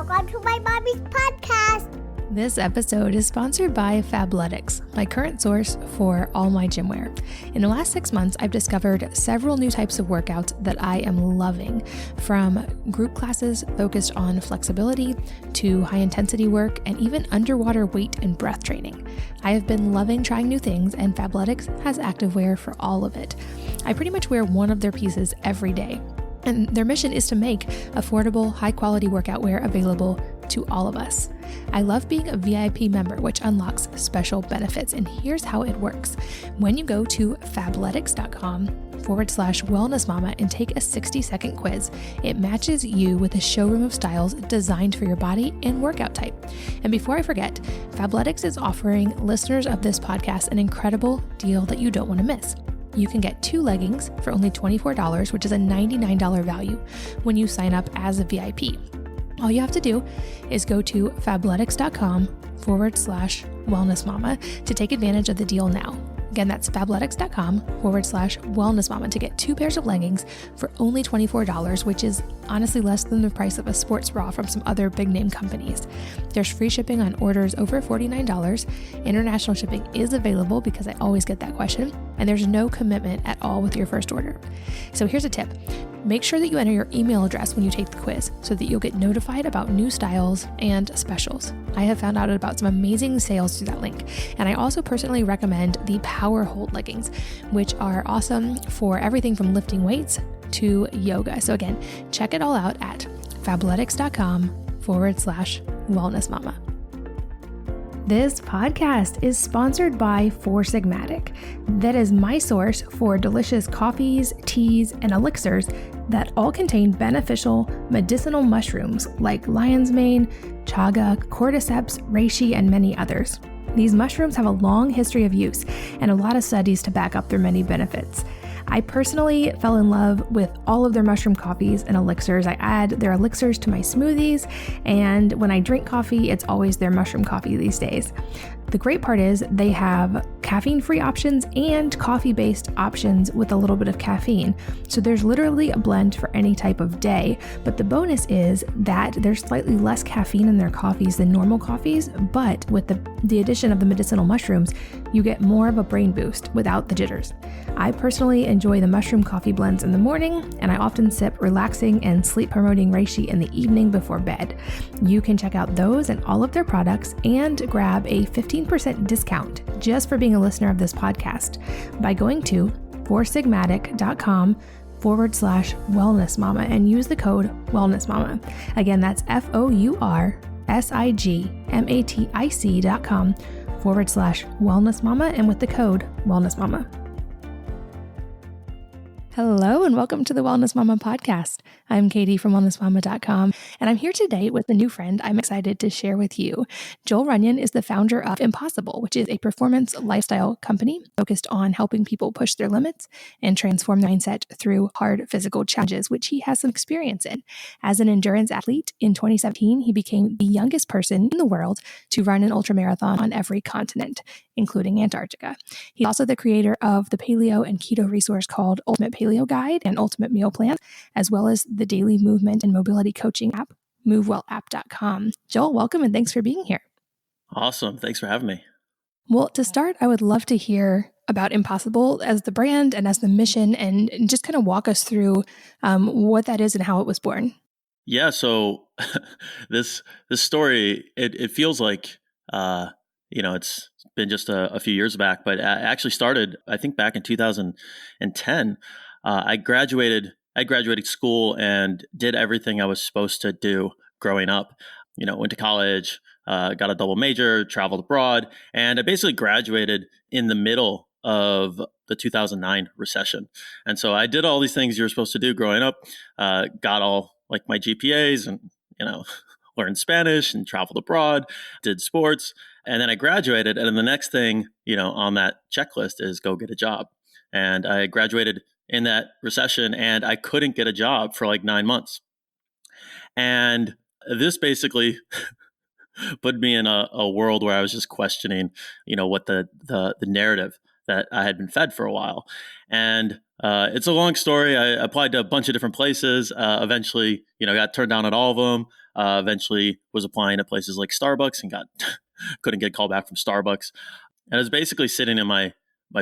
Welcome to my mommy's podcast. This episode is sponsored by Fabletics, my current source for all my gym wear. In the last 6 months, I've discovered several new types of workouts that I am loving, from group classes focused on flexibility to high-intensity work and even underwater weight and breath training. I have been loving trying new things, and Fabletics has activewear for all of it. I pretty much wear one of their pieces every day. And their mission is to make affordable, high-quality workout wear available to all of us. I love being a VIP member, which unlocks special benefits, and here's how it works. When you go to fabletics.com/wellnessmama and take a 60-second quiz, it matches you with a showroom of styles designed for your body and workout type. And before I forget, Fabletics is offering listeners of this podcast an incredible deal that you don't want to miss. You can get 2 leggings for only $24, which is a $99 value when you sign up as a VIP. All you have to do is go to fabletics.com/wellnessmama to take advantage of the deal now. Again, that's fabletics.com/wellnessmama to get 2 pairs of leggings for only $24, which is honestly less than the price of a sports bra from some other big name companies. There's free shipping on orders over $49. International shipping is available because I always get that question, and there's no commitment at all with your first order. So here's a tip. Make sure that you enter your email address when you take the quiz so that you'll get notified about new styles and specials. I have found out about some amazing sales through that link. And I also personally recommend the Power Hold leggings, which are awesome for everything from lifting weights to yoga. So again, check it all out at fabletics.com/wellnessmama. This podcast is sponsored by Four Sigmatic. That is my source for delicious coffees, teas, and elixirs that all contain beneficial medicinal mushrooms like lion's mane, chaga, cordyceps, reishi, and many others. These mushrooms have a long history of use and a lot of studies to back up their many benefits. I personally fell in love with all of their mushroom coffees and elixirs. I add their elixirs to my smoothies, and when I drink coffee, it's always their mushroom coffee these days. The great part is they have caffeine-free options and coffee-based options with a little bit of caffeine. So there's literally a blend for any type of day. But the bonus is that there's slightly less caffeine in their coffees than normal coffees, but with the addition of the medicinal mushrooms, you get more of a brain boost without the jitters. I personally enjoy the mushroom coffee blends in the morning, and I often sip relaxing and sleep-promoting reishi in the evening before bed. You can check out those and all of their products and grab a 15% discount just for being a listener of this podcast by going to foursigmatic.com/wellnessmama and use the code wellnessmama. Again, that's foursigmatic.com/wellnessmama and with the code wellnessmama. Hello and welcome to the Wellness Mama podcast. I'm Katie from wellnessmama.com, and I'm here today with a new friend I'm excited to share with you. Joel Runyon is the founder of Impossible, which is a performance lifestyle company focused on helping people push their limits and transform their mindset through hard physical challenges, which he has some experience in. As an endurance athlete, in 2017, he became the youngest person in the world to run an ultramarathon on every continent, including Antarctica. He's also the creator of the paleo and keto resource called Ultimate Paleo Guide and Ultimate Meal Plan, as well as the daily movement and mobility coaching app, movewellapp.com. Joel, welcome and thanks for being here. Awesome. Thanks for having me. Well, to start, I would love to hear about Impossible as the brand and as the mission, and just kind of walk us through what that is and how it was born. Yeah. So this story, it feels like, it's been just a few years back, but it actually started, I think, back in 2010. I graduated school and did everything I was supposed to do growing up. Went to college, got a double major, traveled abroad, and I basically graduated in the middle of the 2009 recession. And so I did all these things you were supposed to do growing up, got all like my GPAs and, learned Spanish and traveled abroad, did sports. And then I graduated. And then the next thing, on that checklist is go get a job. And I graduated in that recession and I couldn't get a job for like 9 months. And this basically put me in a world where I was just questioning, what the narrative that I had been fed for a while. And it's a long story. I applied to a bunch of different places. Eventually, got turned down at all of them. Eventually was applying at places like Starbucks and couldn't get a call back from Starbucks. And I was basically sitting in my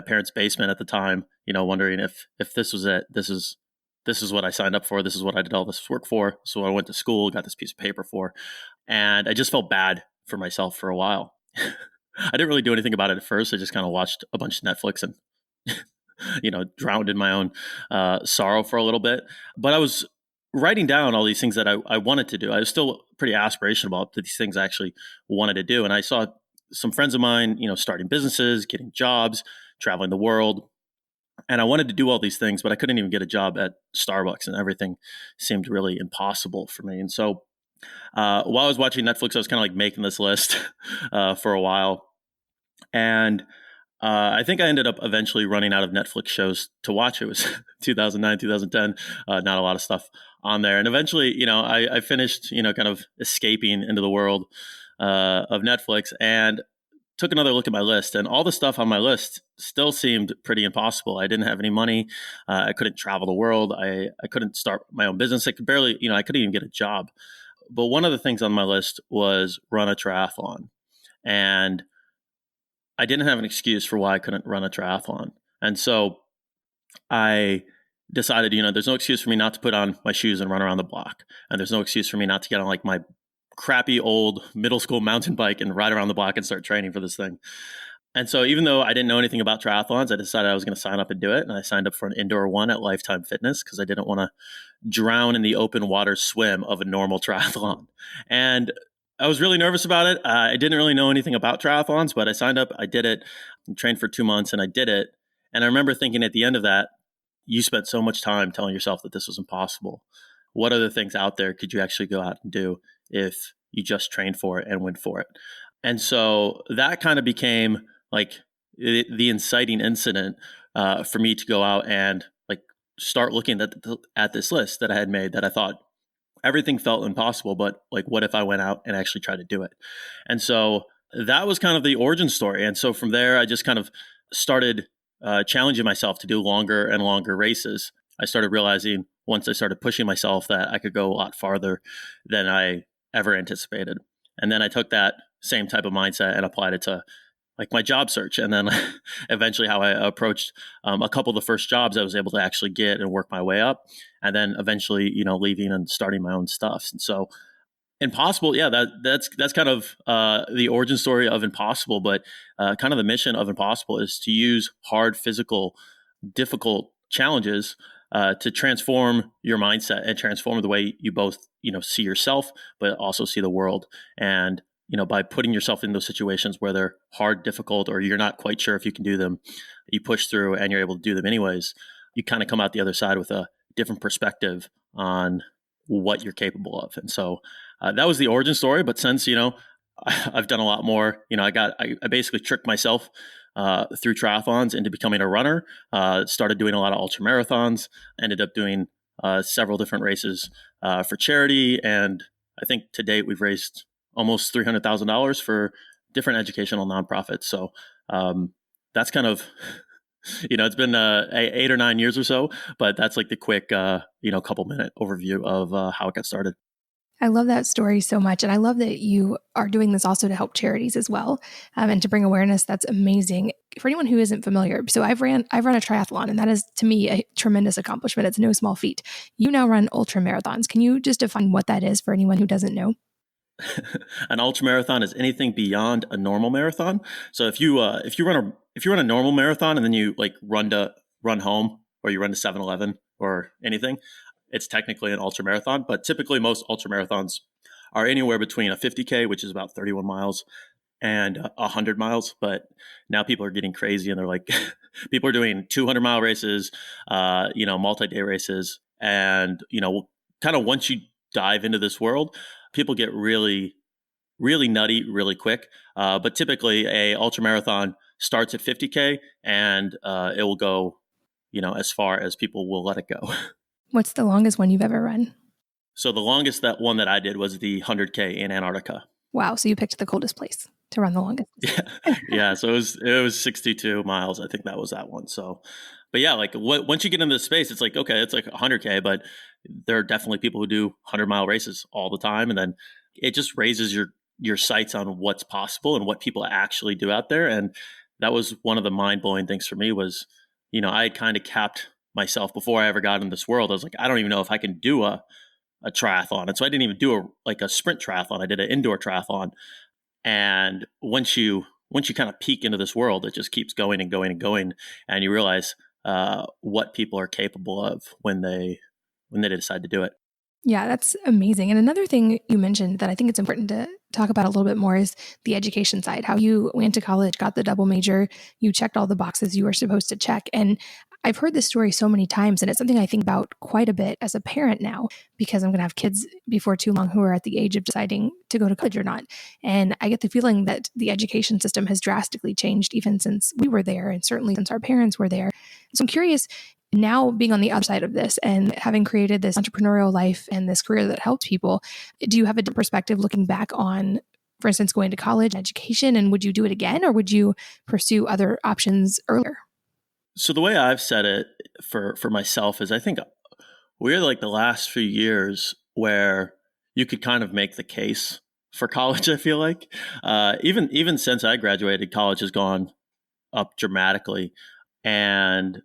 parents' basement at the time, wondering if this was it. This is what I signed up for. This is what I did all this work for. So I went to school, got this piece of paper for, and I just felt bad for myself for a while. I didn't really do anything about it at first. I just kind of watched a bunch of Netflix and drowned in my own sorrow for a little bit. But I was writing down all these things that I wanted to do. I was still pretty aspirational about these things I actually wanted to do. And I saw some friends of mine, starting businesses, getting jobs, traveling the world. And I wanted to do all these things, but I couldn't even get a job at Starbucks, and everything seemed really impossible for me. And so while I was watching Netflix, I was kind of like making this list for a while. And I think I ended up eventually running out of Netflix shows to watch. It was 2009, 2010, not a lot of stuff on there. And eventually, I finished, kind of escaping into the world of Netflix and took another look at my list. And all the stuff on my list still seemed pretty impossible. I didn't have any money. I couldn't travel the world. I couldn't start my own business. I could barely, I couldn't even get a job. But one of the things on my list was run a triathlon. And I didn't have an excuse for why I couldn't run a triathlon. And so I decided, there's no excuse for me not to put on my shoes and run around the block. And there's no excuse for me not to get on like my crappy old middle school mountain bike and ride around the block and start training for this thing. And so even though I didn't know anything about triathlons, I decided I was going to sign up and do it. And I signed up for an indoor one at Lifetime Fitness because I didn't want to drown in the open water swim of a normal triathlon. And I was really nervous about it. I didn't really know anything about triathlons, but I signed up, I did it, trained for 2 months, and I did it. And I remember thinking at the end of that, you spent so much time telling yourself that this was impossible. What other things out there could you actually go out and do if you just trained for it and went for it? And so that kind of became like the inciting incident for me to go out and like start looking at this list that I had made that I thought everything felt impossible, but like, what if I went out and actually tried to do it? And so that was kind of the origin story. And so from there, I just kind of started challenging myself to do longer and longer races. I started realizing once I started pushing myself that I could go a lot farther than I ever anticipated. And then I took that same type of mindset and applied it to like my job search. And then eventually how I approached a couple of the first jobs I was able to actually get and work my way up. And then eventually, leaving and starting my own stuff. And so Impossible, yeah, that's kind of the origin story of Impossible, but kind of the mission of Impossible is to use hard, physical, difficult challenges to transform your mindset and transform the way you both, see yourself, but also see the world. And by putting yourself in those situations where they're hard, difficult, or you're not quite sure if you can do them, you push through and you're able to do them anyways. You kind of come out the other side with a different perspective on what you're capable of. And so that was the origin story. But since, I've done a lot more, I basically tricked myself through triathlons into becoming a runner, started doing a lot of ultra marathons, ended up doing several different races for charity. And I think to date, we've raised almost $300,000 for different educational nonprofits. So that's kind of, it's been 8 or 9 years or so, but that's like the quick, couple minute overview of how it got started. I love that story so much. And I love that you are doing this also to help charities as well and to bring awareness. That's amazing. For anyone who isn't familiar, so I've run a triathlon, and that is to me a tremendous accomplishment. It's no small feat. You now run ultra marathons. Can you just define what that is for anyone who doesn't know? An ultra marathon is anything beyond a normal marathon. So if you run a normal marathon and then you like run home, or you run to 7-Eleven or anything, it's technically an ultra marathon. But typically most ultra marathons are anywhere between a 50K, which is about 31 miles, and 100 miles. But now people are getting crazy and they're like, people are doing 200-mile races, multi-day races. And, kind of once you dive into this world, people get really, really nutty really quick. But typically a ultra marathon starts at 50K and it will go, as far as people will let it go. What's the longest one you've ever run? So the longest one that I did was the 100K in Antarctica. Wow. So you picked the coldest place. to run the longest. Yeah. Yeah. So it was 62 miles. I think that was that one. So, but yeah, like once you get into the space, it's like, okay, it's like 100K, but there are definitely people who do 100-mile races all the time. And then it just raises your sights on what's possible and what people actually do out there. And that was one of the mind blowing things for me was, I had kind of capped myself before I ever got in this world. I was like, I don't even know if I can do a triathlon. And so I didn't even do a sprint triathlon. I did an indoor triathlon. And once you kind of peek into this world, it just keeps going and going and going, and you realize what people are capable of when they decide to do it. Yeah, that's amazing. And another thing you mentioned that I think it's important to talk about a little bit more is the education side, how you went to college, got the double major, you checked all the boxes you were supposed to check. And I've heard this story so many times, and it's something I think about quite a bit as a parent now, because I'm going to have kids before too long who are at the age of deciding to go to college or not. And I get the feeling that the education system has drastically changed even since we were there, and certainly since our parents were there. So I'm curious, now being on the other side of this and having created this entrepreneurial life and this career that helps people, do you have a different perspective looking back on, for instance, going to college, education, and would you do it again, or would you pursue other options earlier? So the way I've said it for myself is I think we're like the last few years where you could kind of make the case for college. I feel like even since I graduated, college has gone up dramatically, and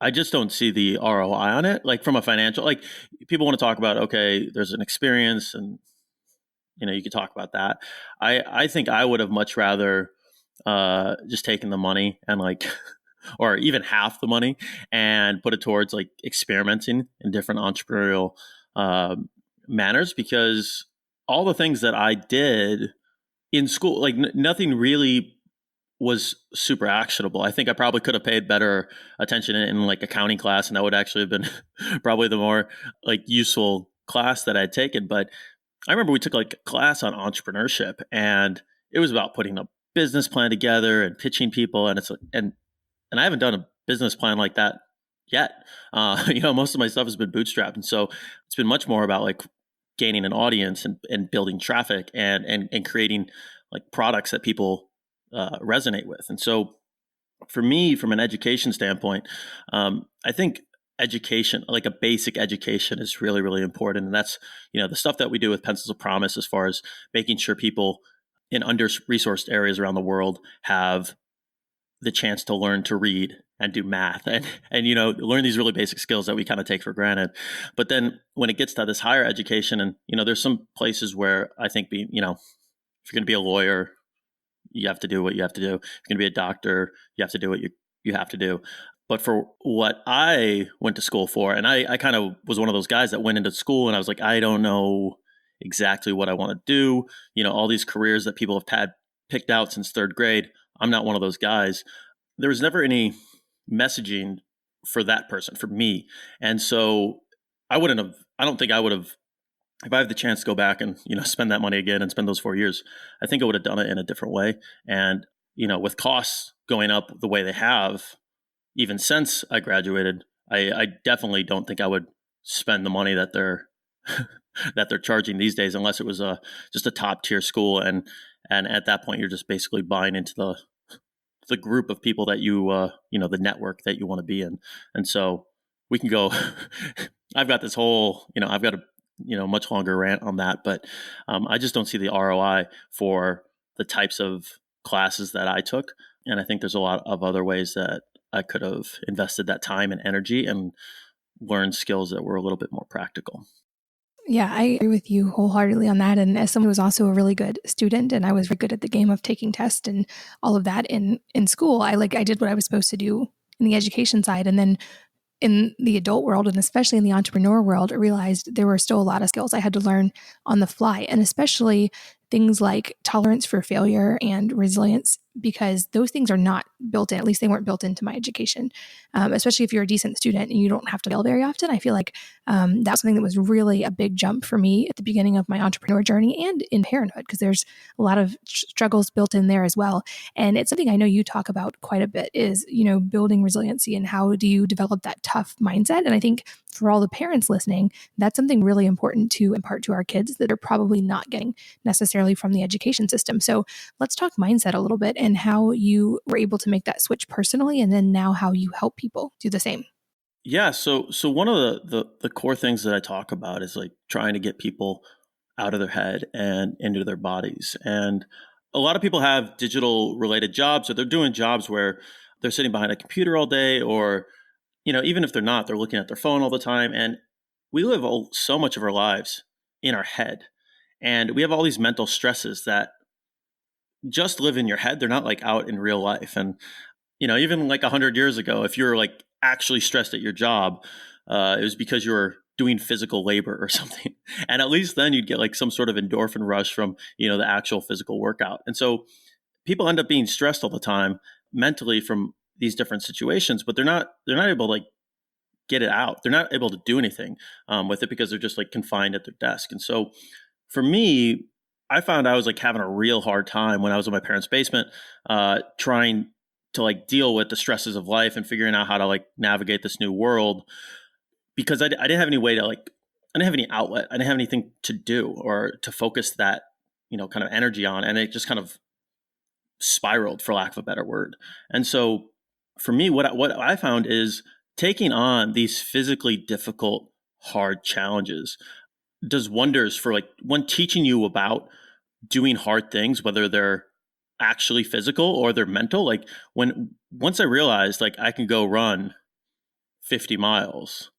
I just don't see the ROI on it. Like from a financial, like people want to talk about, okay, there's an experience and, you could talk about that. I think I would have much rather just taken the money and like, or even half the money and put it towards like experimenting in different entrepreneurial manners, because all the things that I did in school, like nothing really was super actionable. I think I probably could have paid better attention in like accounting class, and that would actually have been probably the more like useful class that I'd taken. But I remember we took like a class on entrepreneurship, and it was about putting a business plan together and pitching people. And and I haven't done a business plan like that yet. Most of my stuff has been bootstrapped, and so it's been much more about like gaining an audience and building traffic and creating like products that people resonate with. And so for me, from an education standpoint, I think education, like a basic education, is really, really important. And that's, the stuff that we do with Pencils of Promise, as far as making sure people in under-resourced areas around the world have the chance to learn to read and do math and learn these really basic skills that we kind of take for granted. But then when it gets to this higher education, and there's some places where I think if you're going to be a lawyer, you have to do what you have to do. If you're going to be a doctor, you have to do what you have to do. But for what I went to school for, and I kind of was one of those guys that went into school and I was like, I don't know exactly what I want to do. All these careers that people have had picked out since third grade, I'm not one of those guys. There was never any messaging for that person, for me. And so I don't think I would have, if I have the chance to go back and, spend that money again and spend those 4 years, I think I would have done it in a different way. And, with costs going up the way they have, even since I graduated, I definitely don't think I would spend the money that they're that they're charging these days, unless it was just a top tier school. And at that point, you're just basically buying into the group of people that you, the network that you want to be in. And so we can go, I've got this whole, I've got a, much longer rant on that, but I just don't see the ROI for the types of classes that I took. And I think there's a lot of other ways that I could have invested that time and energy and learned skills that were a little bit more practical. Yeah, I agree with you wholeheartedly on that. And as someone who was also a really good student, and I was very good at the game of taking tests and all of that in school, I did what I was supposed to do in the education side. And then in the adult world, and especially in the entrepreneur world, I realized there were still a lot of skills I had to learn on the fly, and especially things like tolerance for failure and resilience, because those things are not built in. At least they weren't built into my education, especially if you're a decent student and you don't have to fail very often. I feel like that's something that was really a big jump for me at the beginning of my entrepreneur journey and in parenthood, because there's a lot of struggles built in there as well. And it's something I know you talk about quite a bit is, building resiliency and how do you develop that tough mindset. And I think for all the parents listening, that's something really important to impart to our kids that are probably not getting necessarily from the education system. So let's talk mindset a little bit and how you were able to make that switch personally, and then now how you help people do the same. Yeah, so one of the core things that I talk about is like trying to get people out of their head and into their bodies. And a lot of people have digital related jobs, or they're doing jobs where they're sitting behind a computer all day, or even if they're not, they're looking at their phone all the time. And we live so much of our lives in our head, and we have all these mental stresses that just live in your head. They're not like out in real life. And even like 100 years ago, if you were like actually stressed at your job, it was because you were doing physical labor or something. And at least then you'd get like some sort of endorphin rush from, the actual physical workout. And so people end up being stressed all the time mentally from these different situations, but they're not able to like get it out. They're not able to do anything with it because they're just like confined at their desk. And so for me, I found I was like having a real hard time when I was in my parents' basement, trying to like deal with the stresses of life and figuring out how to like navigate this new world, because I didn't have any way to like, I didn't have any outlet. I didn't have anything to do or to focus that, kind of energy on. And it just kind of spiraled, for lack of a better word. And so for me, what I found is taking on these physically difficult, hard challenges does wonders for like one, teaching you about doing hard things, whether they're actually physical or they're mental. Like once I realized like I can go run 50 miles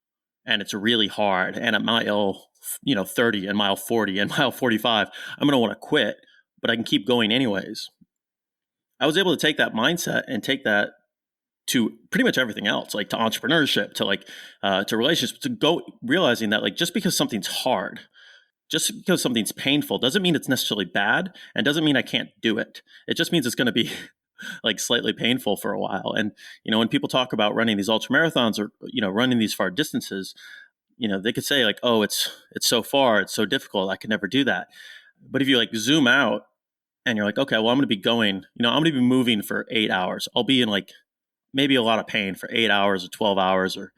and it's really hard, and at mile 30 and mile 40 and mile 45 I'm going to want to quit, but I can keep going anyways. I was able to take that mindset and take that to pretty much everything else, like to entrepreneurship, to like to relationships, to go realizing that like just because something's hard, just because something's painful, doesn't mean it's necessarily bad, and doesn't mean I can't do it. It just means it's going to be like slightly painful for a while. And when people talk about running these ultra marathons or running these far distances, they could say like, oh, it's so far, it's so difficult, I could never do that. But if you like zoom out and you're like, okay, well, I'm going to be going, I'm going to be moving for 8 hours. I'll be in like maybe a lot of pain for 8 hours or 12 hours or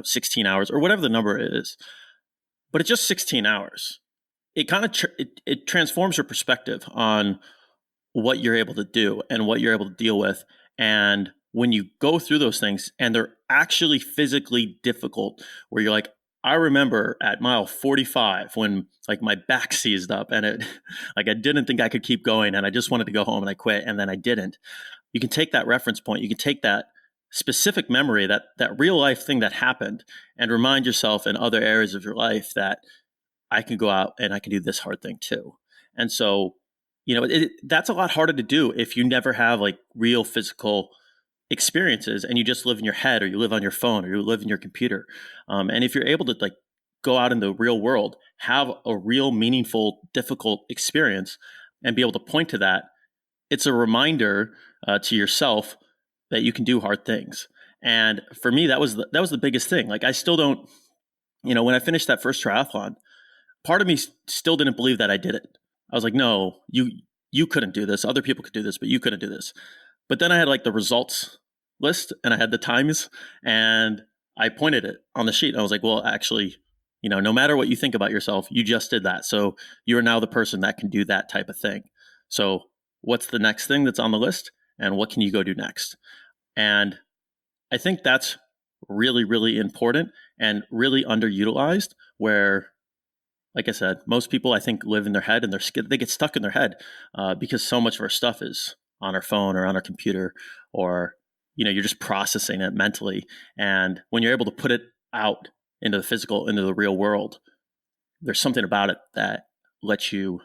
16 hours or whatever the number is. But it's just 16 hours. It kind of it transforms your perspective on what you're able to do and what you're able to deal with. And when you go through those things and they're actually physically difficult, where you're like, I remember at mile 45 when like my back seized up and it like I didn't think I could keep going and I just wanted to go home and I quit, and then I didn't. You can take that reference point, you can take that specific memory, that real life thing that happened, and remind yourself in other areas of your life that I can go out and I can do this hard thing too. And so, that's a lot harder to do if you never have like real physical experiences and you just live in your head, or you live on your phone, or you live in your computer. And if you're able to like go out in the real world, have a real meaningful, difficult experience, and be able to point to that, it's a reminder to yourself that you can do hard things. And for me, that was the biggest thing. Like I still don't, when I finished that first triathlon, part of me still didn't believe that I did it. I was like, no, you couldn't do this. Other people could do this, but you couldn't do this. But then I had like the results list and I had the times, and I pointed it on the sheet. And I was like, well, actually, no matter what you think about yourself, you just did that. So you are now the person that can do that type of thing. So what's the next thing that's on the list, and what can you go do next? And I think that's really, really important and really underutilized, where, like I said, most people I think live in their head and they get stuck in their head because so much of our stuff is on our phone or on our computer, or, you're just processing it mentally. And when you're able to put it out into the physical, into the real world, there's something about it that lets you,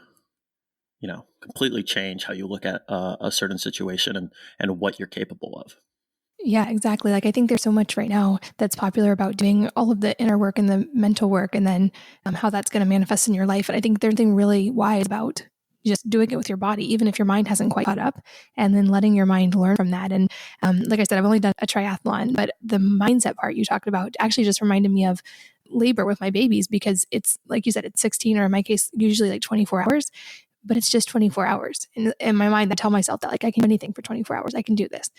completely change how you look at a certain situation and what you're capable of. Yeah, exactly. Like I think there's so much right now that's popular about doing all of the inner work and the mental work, and then how that's going to manifest in your life. And I think there's something really wise about just doing it with your body, even if your mind hasn't quite caught up, and then letting your mind learn from that. And like I said, I've only done a triathlon, but the mindset part you talked about actually just reminded me of labor with my babies, because it's like you said, it's 16, or in my case, usually like 24 hours. but it's just 24 hours. In my mind, I tell myself that like, I can do anything for 24 hours. I can do this.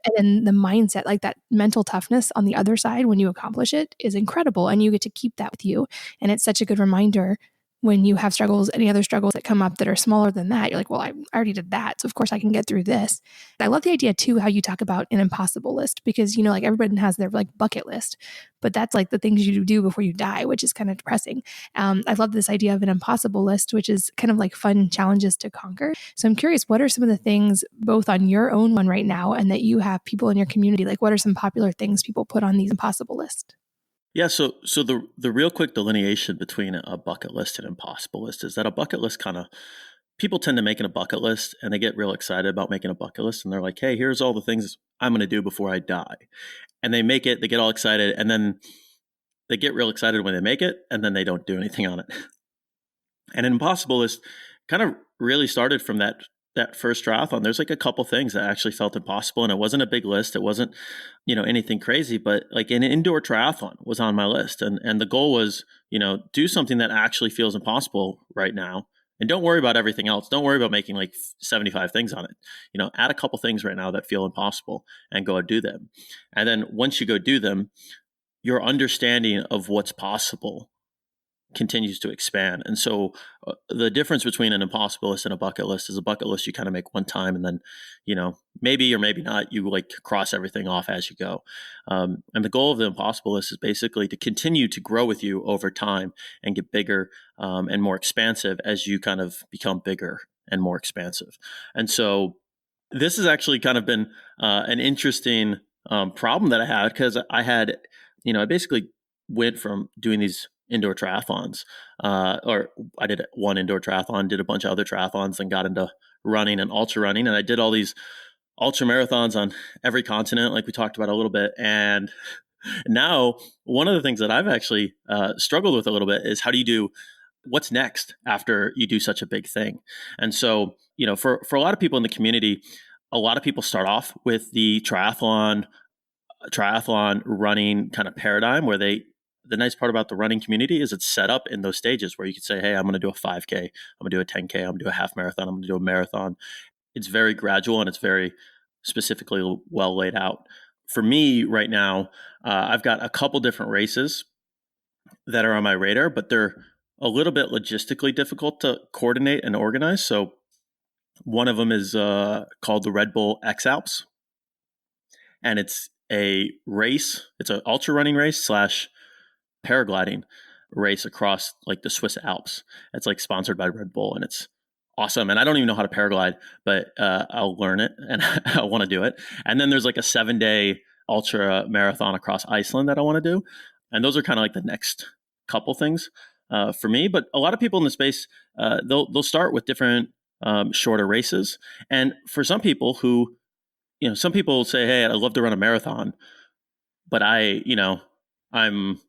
And then the mindset, like that mental toughness on the other side, when you accomplish it, is incredible. And you get to keep that with you. And it's such a good reminder when you have struggles, any other struggles that come up that are smaller than that. You're like, well, I already did that. So of course I can get through this. I love the idea too, how you talk about an impossible list, because, you know, like everybody has their like bucket list, but that's like the things you do before you die, which is kind of depressing. I love this idea of an impossible list, which is kind of like fun challenges to conquer. So I'm curious, what are some of the things both on your own one right now and that you have people in your community? Like what are some popular things people put on these impossible lists? Yeah, so the real quick delineation between a bucket list and impossible list is that a bucket list kind of people tend to make a bucket list and they get real excited about making a bucket list and they're like, hey, here's all the things I'm going to do before I die. And they make it, they get all excited, and then they get real excited when they make it, and then they don't do anything on it. And an impossible list kind of really started from that first triathlon. There's like a couple things that actually felt impossible, and it wasn't a big list. It wasn't, anything crazy, but like an indoor triathlon was on my list. And the goal was, do something that actually feels impossible right now. And don't worry about everything else. Don't worry about making like 75 things on it. Add a couple things right now that feel impossible and go and do them. And then once you go do them, your understanding of what's possible continues to expand. And so the difference between an impossible list and a bucket list is a bucket list you kind of make one time, and then, maybe or maybe not, you like cross everything off as you go. And the goal of the impossible list is basically to continue to grow with you over time and get bigger and more expansive as you kind of become bigger and more expansive. And so this has actually kind of been an interesting problem that I had, because I had, I basically went from doing these indoor triathlons, or I did one indoor triathlon, did a bunch of other triathlons, and got into running and ultra running. And I did all these ultra marathons on every continent, like we talked about a little bit. And now one of the things that I've actually struggled with a little bit is how do you do what's next after you do such a big thing? And so, for a lot of people in the community, a lot of people start off with the triathlon running kind of paradigm, where the nice part about the running community is it's set up in those stages where you could say, hey, I'm going to do a 5K, I'm going to do a 10K, I'm going to do a half marathon, I'm going to do a marathon. It's very gradual and it's very specifically well laid out. For me right now, I've got a couple different races that are on my radar, but they're a little bit logistically difficult to coordinate and organize. So one of them is called the Red Bull X Alps. And it's a race. It's an ultra running race / paragliding race across like the Swiss Alps. It's like sponsored by Red Bull, and it's awesome. And I don't even know how to paraglide, but I'll learn it and I want to do it. And then there's like a 7-day ultra marathon across Iceland that I want to do. And those are kind of like the next couple things for me. But a lot of people in the space, they'll start with different shorter races. And for some people who, some people say, hey, I'd love to run a marathon, but I'm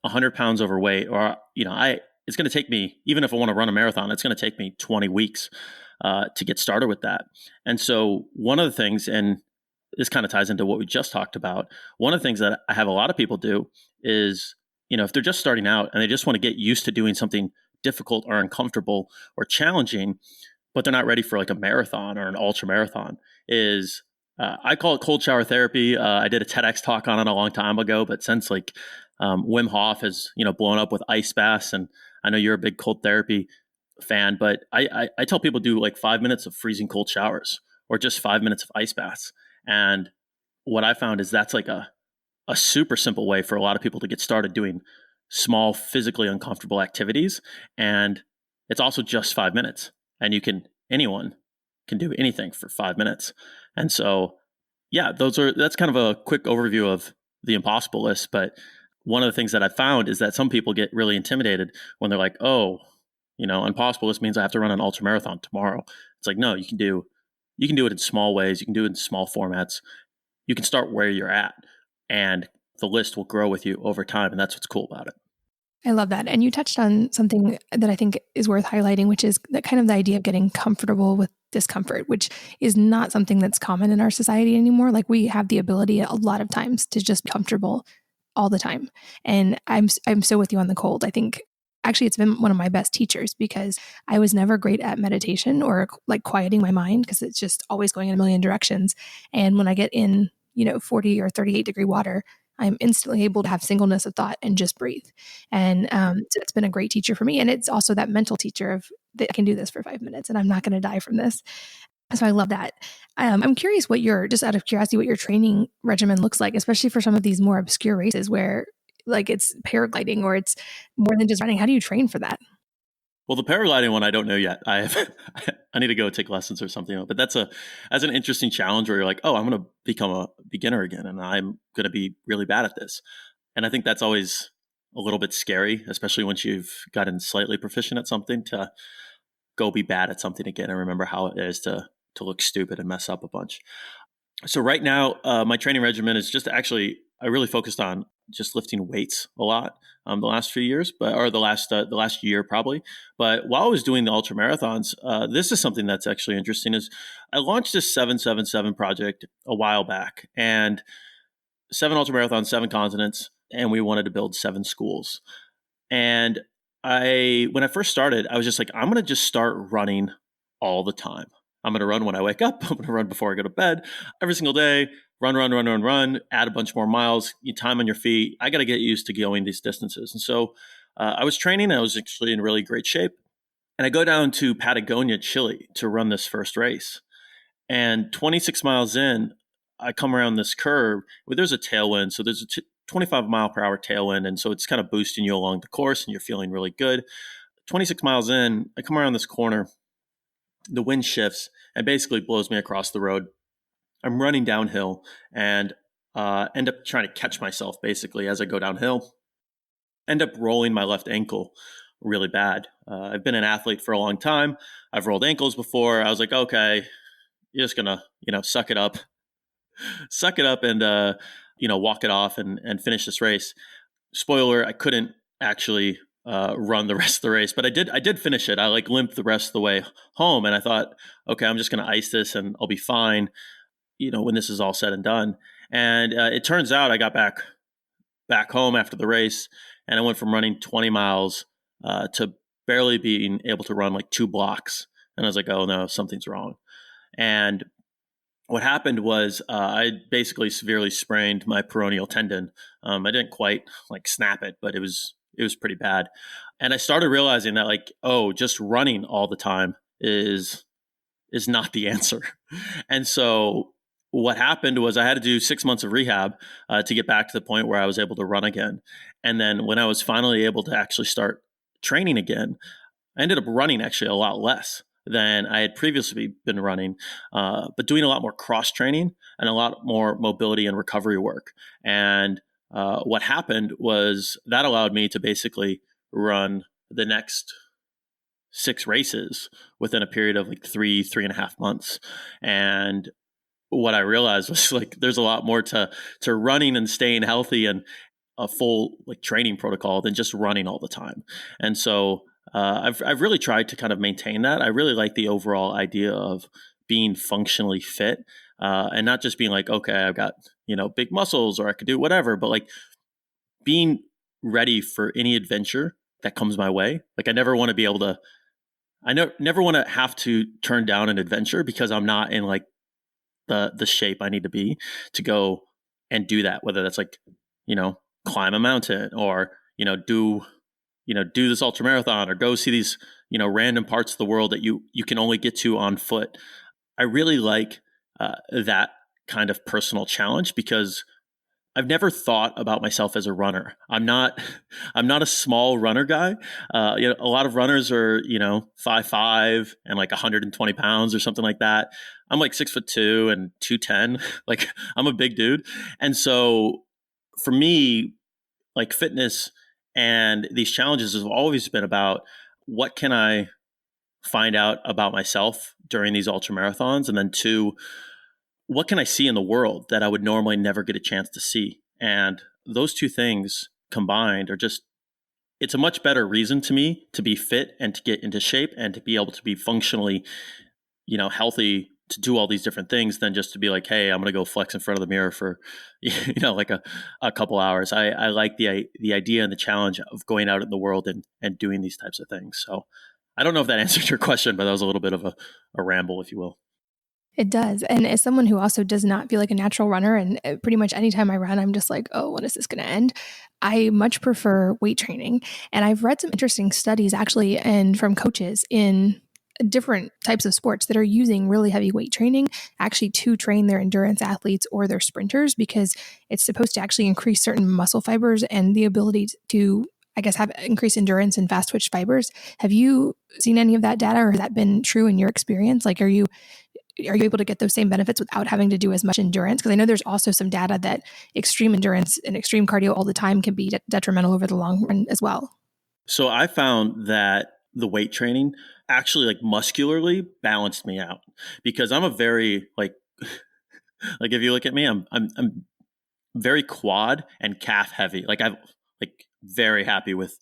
100 pounds overweight, or, it's going to take me, even if I want to run a marathon, it's going to take me 20 weeks to get started with that. And so one of the things, and this kind of ties into what we just talked about, one of the things that I have a lot of people do is, if they're just starting out and they just want to get used to doing something difficult or uncomfortable or challenging, but they're not ready for like a marathon or an ultra marathon, is I call it cold shower therapy. I did a TEDx talk on it a long time ago, but since like Wim Hof has, blown up with ice baths, and I know you're a big cold therapy fan, but I tell people do like 5 minutes of freezing cold showers or just 5 minutes of ice baths. And what I found is that's like a super simple way for a lot of people to get started doing small, physically uncomfortable activities. And it's also just 5 minutes, and anyone can do anything for 5 minutes. And so, yeah, that's kind of a quick overview of the impossible list. But one of the things that I found is that some people get really intimidated when they're like, oh, impossible list means I have to run an ultra marathon tomorrow. It's like, no, you can do it in small ways. You can do it in small formats. You can start where you're at, and the list will grow with you over time. And that's what's cool about it. I love that. And you touched on something that I think is worth highlighting, which is that kind of the idea of getting comfortable with discomfort, which is not something that's common in our society anymore. Like we have the ability a lot of times to just be comfortable all the time. And I'm so with you on the cold. I think Actually, it's been one of my best teachers because I was never great at meditation or like quieting my mind because it's just always going in a million directions. And when I get in, 40 or 38-degree water, I'm instantly able to have singleness of thought and just breathe. And so it's been a great teacher for me. And it's also that mental teacher of that I can do this for 5 minutes and I'm not going to die from this. So I love that. I'm curious just out of curiosity, what your training regimen looks like, especially for some of these more obscure races where like it's paragliding or it's more than just running. How do you train for that? Well, the paragliding one, I don't know yet. I need to go take lessons or something. But that's an interesting challenge where you're like, oh, I'm going to become a beginner again, and I'm going to be really bad at this. And I think that's always a little bit scary, especially once you've gotten slightly proficient at something, to go be bad at something again and remember how it is to look stupid and mess up a bunch. So right now, my training regimen is just actually, I really focused on just lifting weights a lot the last few years, or the last year probably. But while I was doing the ultra marathons, this is something that's actually interesting. Is I launched this 777 project a while back, and 7 ultra marathons, 7 continents, and we wanted to build 7 schools. And when I first started, I was just like, I'm going to just start running all the time. I'm going to run when I wake up. I'm going to run before I go to bed every single day. Run, add a bunch more miles, you time on your feet. I got to get used to going these distances. And so I was training. I was actually in really great shape. And I go down to Patagonia, Chile to run this first race. And 26 miles in, I come around this curve where there's a tailwind. So there's a 25 mile per hour tailwind. And so it's kind of boosting you along the course and you're feeling really good. 26 miles in, I come around this corner, the wind shifts and basically blows me across the road. I'm running downhill and end up trying to catch myself basically as I go downhill. End up rolling my left ankle really bad. I've been an athlete for a long time. I've rolled ankles before. I was like, okay, you're just gonna, suck it up and, walk it off and finish this race. Spoiler, I couldn't actually run the rest of the race, but I did finish it. I like limped the rest of the way home, and I thought, okay, I'm just going to ice this and I'll be fine, when this is all said and done. And it turns out I got back home after the race, and I went from running 20 miles to barely being able to run like 2 blocks. And I was like, oh no, something's wrong. And what happened was I basically severely sprained my peroneal tendon. I didn't quite like snap it, but it was pretty bad. And I started realizing that just running all the time is not the answer. And so what happened was I had to do 6 months of rehab to get back to the point where I was able to run again. And then when I was finally able to actually start training again, I ended up running actually a lot less than I had previously been running, but doing a lot more cross training and a lot more mobility and recovery work. And what happened was that allowed me to basically run the next 6 races within a period of like 3.5 months. And what I realized was there's a lot more to running and staying healthy and a full training protocol than just running all the time. And so I've really tried to kind of maintain that. I really like the overall idea of being functionally fit and not just being like, okay, I've got big muscles or I could do whatever, but being ready for any adventure that comes my way. I never want to be able to. Never want to have to turn down an adventure because I'm not in the shape I need to be to go and do that. Whether that's climb a mountain or do this ultra marathon or go see these random parts of the world that you can only get to on foot. I really like that kind of personal challenge because I've never thought about myself as a runner. I'm not a small runner guy. A lot of runners are 5'5" and 120 pounds or something like that. I'm 6'2" and 210. I'm a big dude, and so for me, fitness and these challenges have always been about what can I find out about myself during these ultra marathons, and then 2, what can I see in the world that I would normally never get a chance to see? And those 2 things combined are it's a much better reason to me to be fit and to get into shape and to be able to be functionally, healthy to do all these different things than just to be like, hey, I'm going to go flex in front of the mirror for, like a couple hours. I like the idea and the challenge of going out in the world and doing these types of things. So I don't know if that answered your question, but that was a little bit of a ramble, if you will. It does. And as someone who also does not feel like a natural runner, and pretty much anytime I run, I'm just like, oh, when is this going to end? I much prefer weight training. And I've read some interesting studies actually, and from coaches in different types of sports that are using really heavy weight training actually to train their endurance athletes or their sprinters, because it's supposed to actually increase certain muscle fibers and the ability to, I guess, have increased endurance and fast twitch fibers. Have you seen any of that data, or has that been true in your experience? Like, are you able to get those same benefits without having to do as much endurance? Because I know there's also some data that extreme endurance and extreme cardio all the time can be detrimental over the long run as well. So I found that the weight training actually like muscularly balanced me out, because I'm a very like if you look at me, I'm very quad and calf heavy. Like I'm like very happy with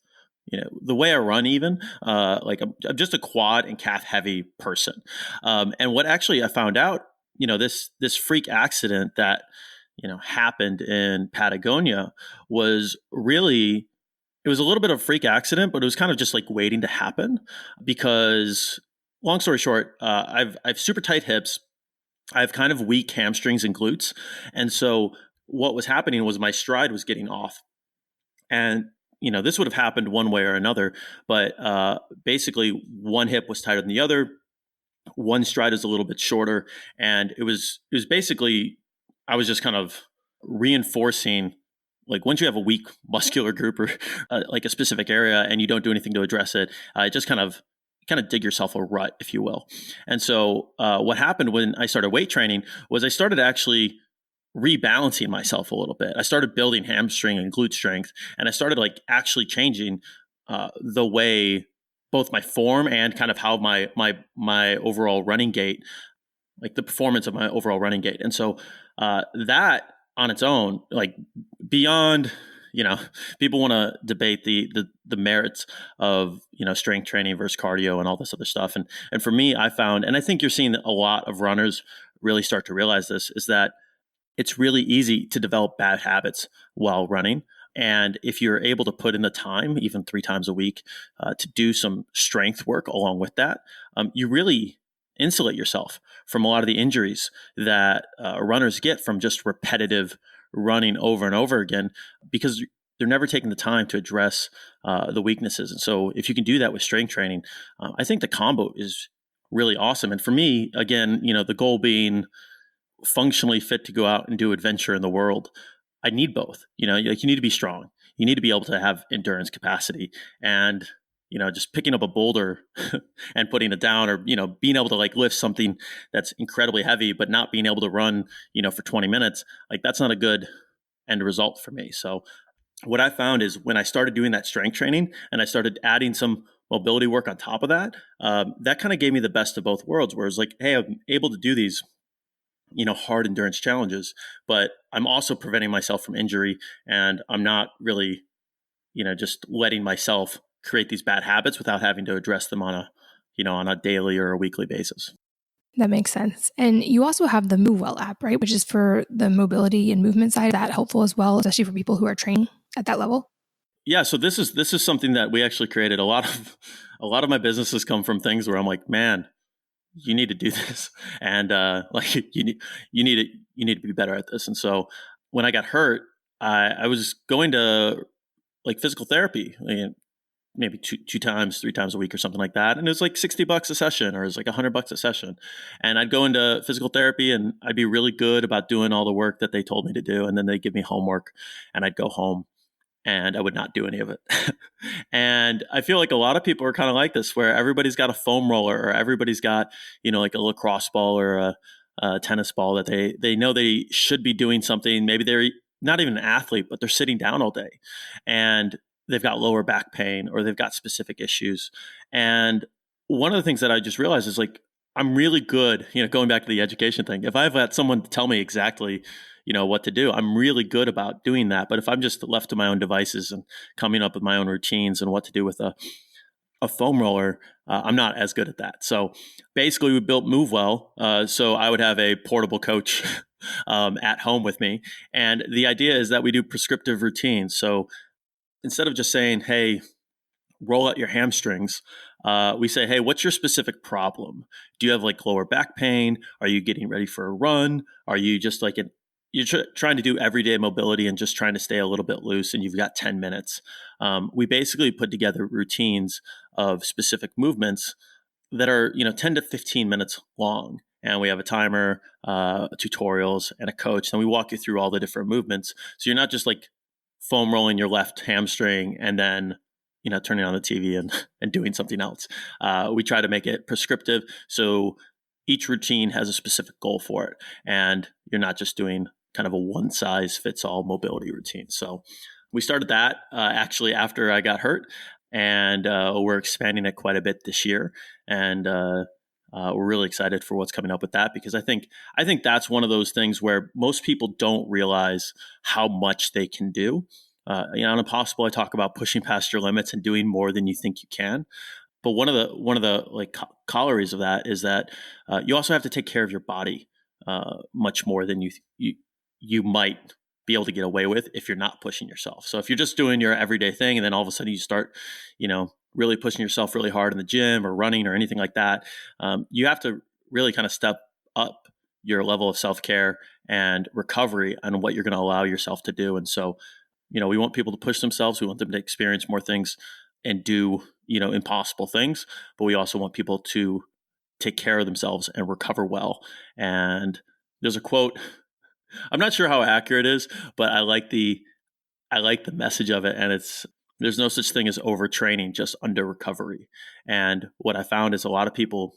the way I run. Even like I'm just a quad and calf heavy person. And what actually I found out, this freak accident that happened in Patagonia was really, it was a little bit of a freak accident, but it was kind of just like waiting to happen, because long story short, I've super tight hips. I have kind of weak hamstrings and glutes. And so what was happening was my stride was getting off. And, this would have happened one way or another, but basically one hip was tighter than the other. One stride is a little bit shorter. And it was basically, I was just kind of reinforcing, like once you have a weak muscular group or like a specific area and you don't do anything to address it, it just kind of dig yourself a rut, if you will. And so what happened when I started weight training was I started actually rebalancing myself a little bit. I started building hamstring and glute strength, and I started like actually changing the way both my form and kind of how my overall running gait, like the performance of my overall running gait. And so that on its own, like beyond, people want to debate the merits of, strength training versus cardio and all this other stuff. And for me, I found, and I think you're seeing a lot of runners really start to realize this, is that it's really easy to develop bad habits while running. And if you're able to put in the time, even 3 times a week, to do some strength work along with that, you really insulate yourself from a lot of the injuries that runners get from just repetitive running over and over again, because they're never taking the time to address the weaknesses. And so if you can do that with strength training, I think the combo is really awesome. And for me, again, the goal being functionally fit to go out and do adventure in the world, I need both. Like you need to be strong. You need to be able to have endurance capacity, and just picking up a boulder and putting it down, or being able to like lift something that's incredibly heavy, but not being able to run for 20 minutes, like that's not a good end result for me. So what I found is when I started doing that strength training and I started adding some mobility work on top of that, that kind of gave me the best of both worlds, where it's like, hey, I'm able to do these hard endurance challenges, but I'm also preventing myself from injury, and I'm not really, just letting myself create these bad habits without having to address them on a daily or a weekly basis. That makes sense. And you also have the MoveWell app, right? Which is for the mobility and movement side. Is that helpful as well, especially for people who are training at that level? Yeah. So this is something that we actually created. A lot of my businesses come from things where I'm like, man, you need to do this, and like you need to be better at this. And so when I got hurt, I was going to like physical therapy, maybe two times, 3 times a week or something like that. And it was like $60 a session, or it was like $100 a session. And I'd go into physical therapy and I'd be really good about doing all the work that they told me to do. And then they'd give me homework and I'd go home and I would not do any of it. And I feel like a lot of people are kind of like this, where everybody's got a foam roller, or everybody's got, like a lacrosse ball or a tennis ball that they know they should be doing something. Maybe they're not even an athlete, but they're sitting down all day and they've got lower back pain, or they've got specific issues. And one of the things that I just realized is like, I'm really good, going back to the education thing. If I've got someone to tell me exactly, what to do, I'm really good about doing that. But if I'm just left to my own devices and coming up with my own routines and what to do with a foam roller, I'm not as good at that. So basically, we built MoveWell. So I would have a portable coach at home with me. And the idea is that we do prescriptive routines. So instead of just saying, hey, roll out your hamstrings, we say, hey, what's your specific problem? Do you have like lower back pain? Are you getting ready for a run? Are you just like you're trying to do everyday mobility and just trying to stay a little bit loose and you've got 10 minutes? We basically put together routines of specific movements that are 10 to 15 minutes long. And we have a timer, tutorials, and a coach. And we walk you through all the different movements. So you're not just like foam rolling your left hamstring and then turning on the TV and doing something else. We try to make it prescriptive. So each routine has a specific goal for it. And you're not just doing kind of a one size fits all mobility routine. So we started that actually after I got hurt. And we're expanding it quite a bit this year. And we're really excited for what's coming up with that, because I think that's one of those things where most people don't realize how much they can do. On Impossible, I talk about pushing past your limits and doing more than you think you can. But one of the like corollaries of that is that you also have to take care of your body much more than you might be able to get away with if you're not pushing yourself. So if you're just doing your everyday thing and then all of a sudden you start, really pushing yourself really hard in the gym or running or anything like that, you have to really kind of step up your level of self-care and recovery on what you're going to allow yourself to do. And so, we want people to push themselves. We want them to experience more things and do, impossible things. But we also want people to take care of themselves and recover well. And there's a quote, I'm not sure how accurate it is, but I like the message of it. And there's no such thing as overtraining, just under recovery. And what I found is a lot of people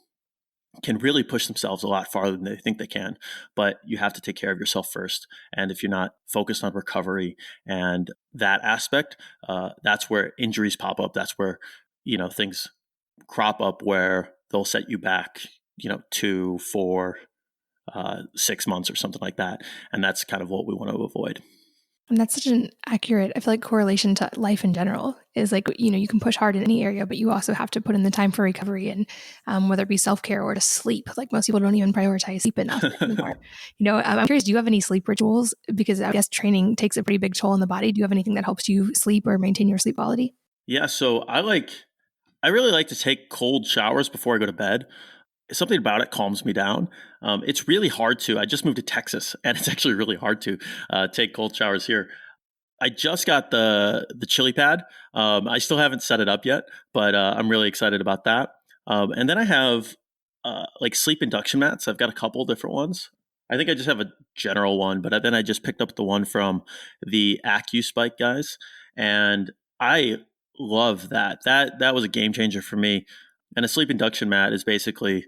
can really push themselves a lot farther than they think they can, but you have to take care of yourself first. And if you're not focused on recovery and that aspect, that's where injuries pop up. That's where, things crop up where they'll set you back, 2, 4, 6 months or something like that. And that's kind of what we want to avoid. And that's such an accurate, I feel like, correlation to life in general is like, you can push hard in any area, but you also have to put in the time for recovery and whether it be self-care or to sleep. Like most people don't even prioritize sleep enough anymore. I'm curious, do you have any sleep rituals? Because I guess training takes a pretty big toll on the body. Do you have anything that helps you sleep or maintain your sleep quality? Yeah. So I really like to take cold showers before I go to bed. Something about it calms me down. It's really hard to. I just moved to Texas, and it's actually really hard to take cold showers here. I just got the chili pad. I still haven't set it up yet, but I'm really excited about that. And then I have like sleep induction mats. I've got a couple different ones. I think I just have a general one, but then I just picked up the one from the AccuSpike guys, and I love that. That was a game changer for me. And a sleep induction mat is basically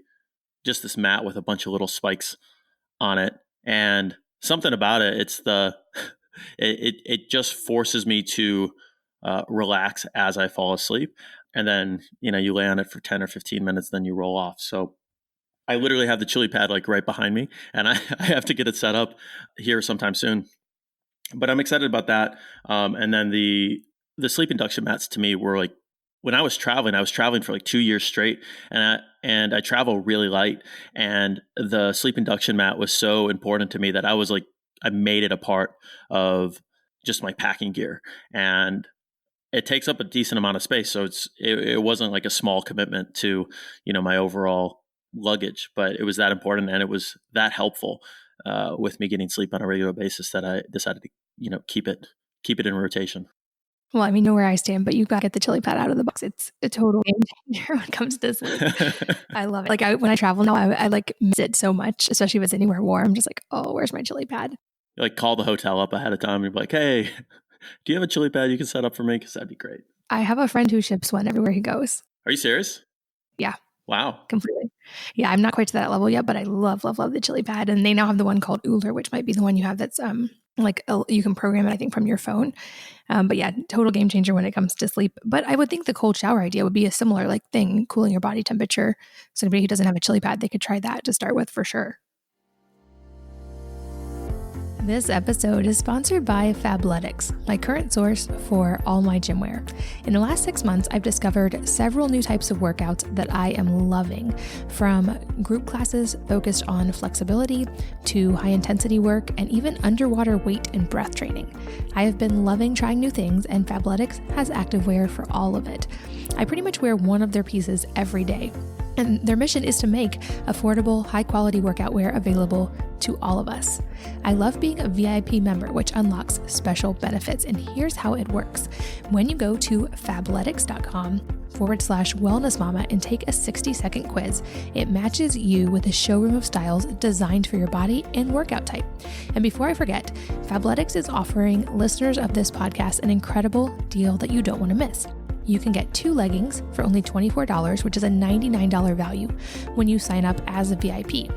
just this mat with a bunch of little spikes on it. And something about it, it just forces me to relax as I fall asleep. And then, you lay on it for 10 or 15 minutes, then you roll off. So I literally have the chili pad like right behind me, and I have to get it set up here sometime soon. But I'm excited about that. And then the sleep induction mats to me were like, when I was traveling for like 2 years straight, and I travel really light, and the sleep induction mat was so important to me that I made it a part of just my packing gear, and it takes up a decent amount of space. So it wasn't like a small commitment to, my overall luggage, but it was that important, and it was that helpful with me getting sleep on a regular basis that I decided to, keep it in rotation. Well, I mean, know where I stand, but you've got to get the chili pad out of the box. It's a total game changer when it comes to sleep. I love it. Like when I travel now, I like miss it so much, especially if it's anywhere warm. I'm just like, oh, where's my chili pad? You like call the hotel up ahead of time and be like, hey, do you have a chili pad you can set up for me? Because that'd be great. I have a friend who ships one everywhere he goes. Are you serious? Yeah. Wow. Completely. Yeah, I'm not quite to that level yet, but I love, love, love the chili pad. And they now have the one called Uller, which might be the one you have that's you can program it, I think, from your phone. But yeah, total game changer when it comes to sleep. But I would think the cold shower idea would be a similar thing, cooling your body temperature. So anybody who doesn't have a chili pad, they could try that to start with for sure. This episode is sponsored by Fabletics, my current source for all my gym wear. In the last 6 months, I've discovered several new types of workouts that I am loving, from group classes focused on flexibility to high intensity work and even underwater weight and breath training. I have been loving trying new things, and Fabletics has activewear for all of it. I pretty much wear one of their pieces every day. And their mission is to make affordable, high-quality workout wear available to all of us. I love being a VIP member, which unlocks special benefits. And here's how it works. When you go to fabletics.com/wellnessmama and take a 60-second quiz, it matches you with a showroom of styles designed for your body and workout type. And before I forget, Fabletics is offering listeners of this podcast an incredible deal that you don't want to miss. You can get 2 leggings for only $24, which is a $99 value when you sign up as a VIP.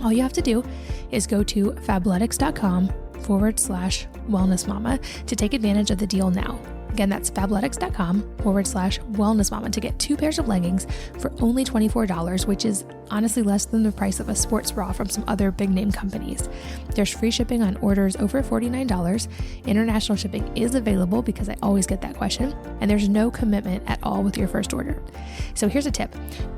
All you have to do is go to fabletics.com/wellnessmama to take advantage of the deal now. Again, that's fabletics.com/wellnessmama to get 2 pairs of leggings for only $24, which is honestly less than the price of a sports bra from some other big name companies. There's free shipping on orders over $49. International shipping is available because I always get that question, and there's no commitment at all with your first order. So here's a tip.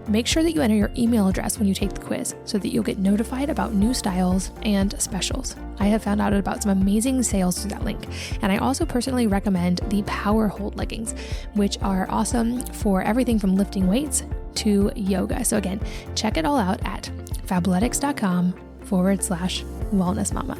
Make sure that you enter your email address when you take the quiz so that you'll get notified about new styles and specials. I have found out about some amazing sales through that link, and I also personally recommend the Power Hold leggings, which are awesome for everything from lifting weights to yoga. So again, check it all out at fabletics.com/wellnessmama.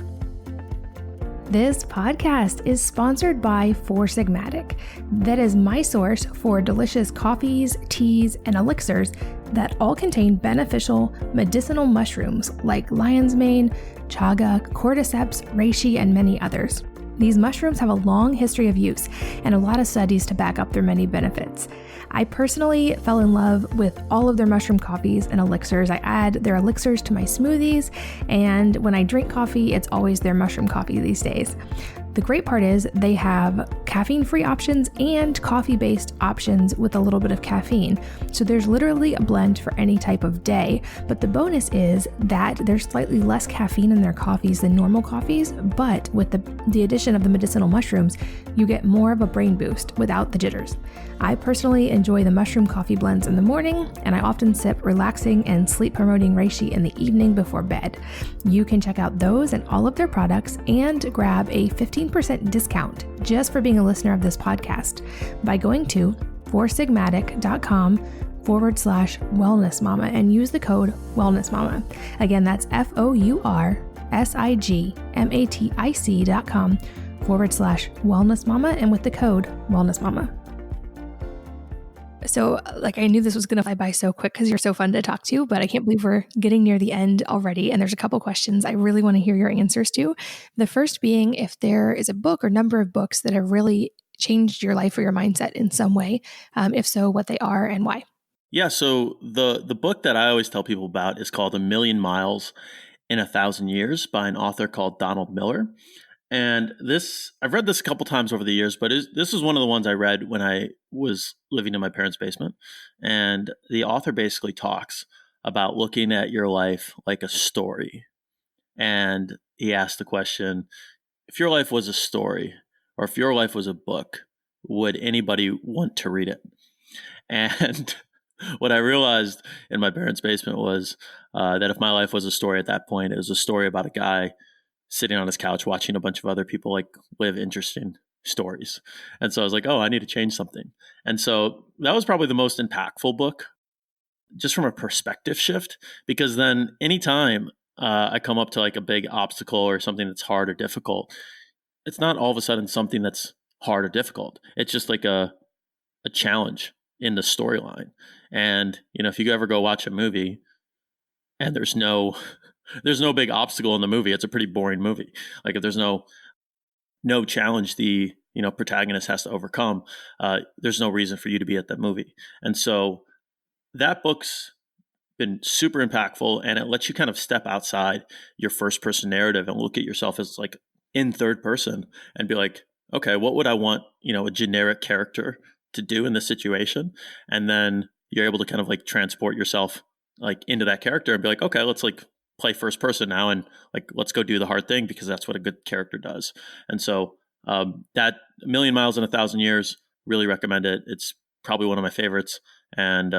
This podcast is sponsored by Four Sigmatic. That is my source for delicious coffees, teas, and elixirs that all contain beneficial medicinal mushrooms like lion's mane, chaga, cordyceps, reishi, and many others. These mushrooms have a long history of use and a lot of studies to back up their many benefits. I personally fell in love with all of their mushroom coffees and elixirs. I add their elixirs to my smoothies, and when I drink coffee, it's always their mushroom coffee these days. The great part is they have caffeine-free options and coffee-based options with a little bit of caffeine. So there's literally a blend for any type of day. But the bonus is that there's slightly less caffeine in their coffees than normal coffees. But with the addition of the medicinal mushrooms, you get more of a brain boost without the jitters. I personally enjoy the mushroom coffee blends in the morning, and I often sip relaxing and sleep-promoting reishi in the evening before bed. You can check out those and all of their products and grab a 15% discount just for being a listener of this podcast by going to foursigmatic.com/wellnessmama and use the code wellnessmama. Again, that's foursigmatic.com/wellnessmama and with the code wellnessmama. So I knew this was going to fly by so quick because you're so fun to talk to, but I can't believe we're getting near the end already. And there's a couple questions I really want to hear your answers to. The first being if there is a book or number of books that have really changed your life or your mindset in some way. If so, what they are and why. Yeah, so the book that I always tell people about is called A Million Miles in 1,000 Years by an author called Donald Miller. And I've read this a couple times over the years, but this is one of the ones I read when I was living in my parents' basement. And the author basically talks about looking at your life like a story. And he asked the question, if your life was a story, or if your life was a book, would anybody want to read it? And what I realized in my parents' basement was that if my life was a story at that point, it was a story about a guy sitting on his couch watching a bunch of other people live interesting stories. And so I was like, oh, I need to change something. And so that was probably the most impactful book, just from a perspective shift, because then anytime I come up to a big obstacle or something that's hard or difficult, it's not all of a sudden something that's hard or difficult. It's just like a challenge in the storyline. And, if you ever go watch a movie and there's no big obstacle in the movie, it's a pretty boring movie. If there's no challenge the protagonist has to overcome, there's no reason for you to be at that movie. And so that book's been super impactful, and it lets you kind of step outside your first person narrative and look at yourself as in third person and be like, okay, what would I want a generic character to do in this situation? And then you're able to kind of transport yourself into that character and be like, okay, let's play first person now and like, let's go do the hard thing because that's what a good character does. And so that A Million Miles in 1,000 Years, really recommend it. It's probably one of my favorites. And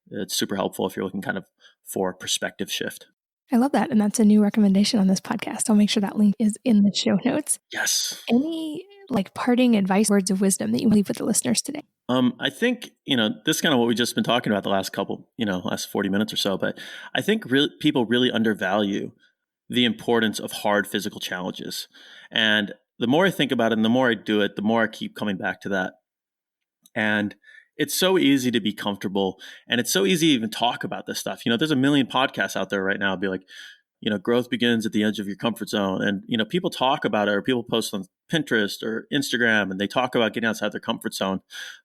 it's super helpful if you're looking kind of for perspective shift. I love that. And that's a new recommendation on this podcast. I'll make sure that link is in the show notes. Yes. Any like parting advice, words of wisdom that you leave with the listeners today? I think, this is kind of what we've just been talking about the last last 40 minutes or so, but I think people really undervalue the importance of hard physical challenges. And the more I think about it and the more I do it, the more I keep coming back to that. And it's so easy to be comfortable, and it's so easy to even talk about this stuff. There's a million podcasts out there right now. Be like, growth begins at the edge of your comfort zone. And, people talk about it, or people post on Pinterest or Instagram, and they talk about getting outside their comfort zone.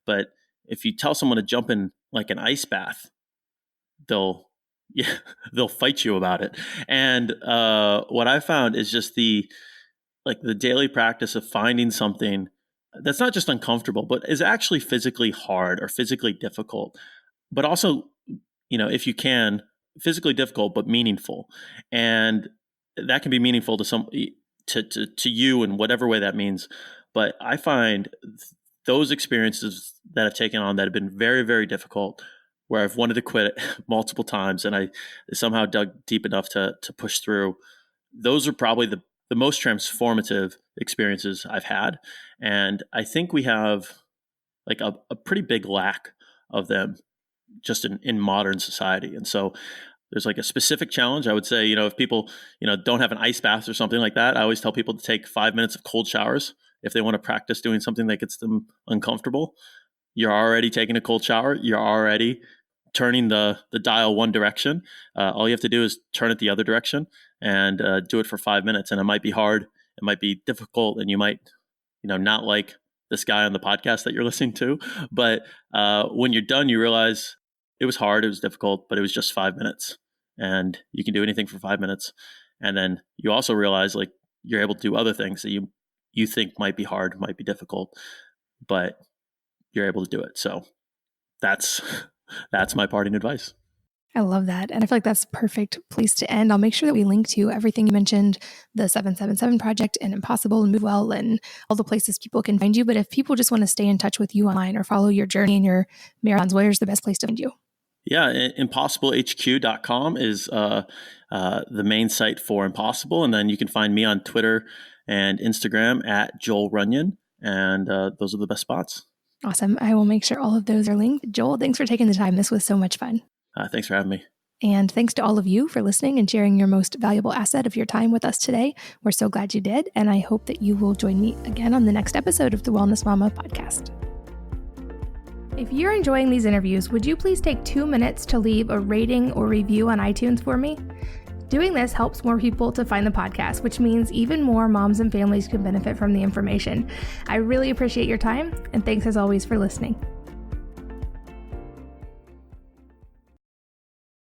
But if you tell someone to jump in like an ice bath, they'll fight you about it. And what I found is just the daily practice of finding something that's not just uncomfortable, but is actually physically hard or physically difficult, but also, if you can, physically difficult, but meaningful. And that can be meaningful to you in whatever way that means. But I find those experiences that I've taken on that have been very, very difficult, where I've wanted to quit it multiple times and I somehow dug deep enough to push through, those are probably the most transformative experiences I've had. And I think we have like a pretty big lack of them just in modern society. And so there's like a specific challenge. I would say, if people, don't have an ice bath or something like that, I always tell people to take 5 minutes of cold showers. If they want to practice doing something that gets them uncomfortable, you're already taking a cold shower. You're already turning the dial one direction. All you have to do is turn it the other direction and do it for 5 minutes. And it might be hard. It might be difficult. And you might, not like this guy on the podcast that you're listening to. But when you're done, you realize it was hard. It was difficult, but it was just 5 minutes. And you can do anything for 5 minutes. And then you also realize like you're able to do other things that you think might be hard, might be difficult, but you're able to do it. So that's my parting advice. I love that. And I feel like that's a perfect place to end. I'll make sure that we link to everything you mentioned, the 777 Project and Impossible and Move Well and all the places people can find you. But if people just want to stay in touch with you online or follow your journey and your marathons, where's the best place to find you? Yeah, impossiblehq.com is the main site for Impossible. And then you can find me on Twitter and Instagram at Joel Runyon. And those are the best spots. Awesome. I will make sure all of those are linked. Joel, thanks for taking the time. This was so much fun. Thanks for having me. And thanks to all of you for listening and sharing your most valuable asset of your time with us today. We're so glad you did. And I hope that you will join me again on the next episode of the Wellness Mama podcast. If you're enjoying these interviews, would you please take 2 minutes to leave a rating or review on iTunes for me? Doing this helps more people to find the podcast, which means even more moms and families can benefit from the information. I really appreciate your time, and thanks as always for listening.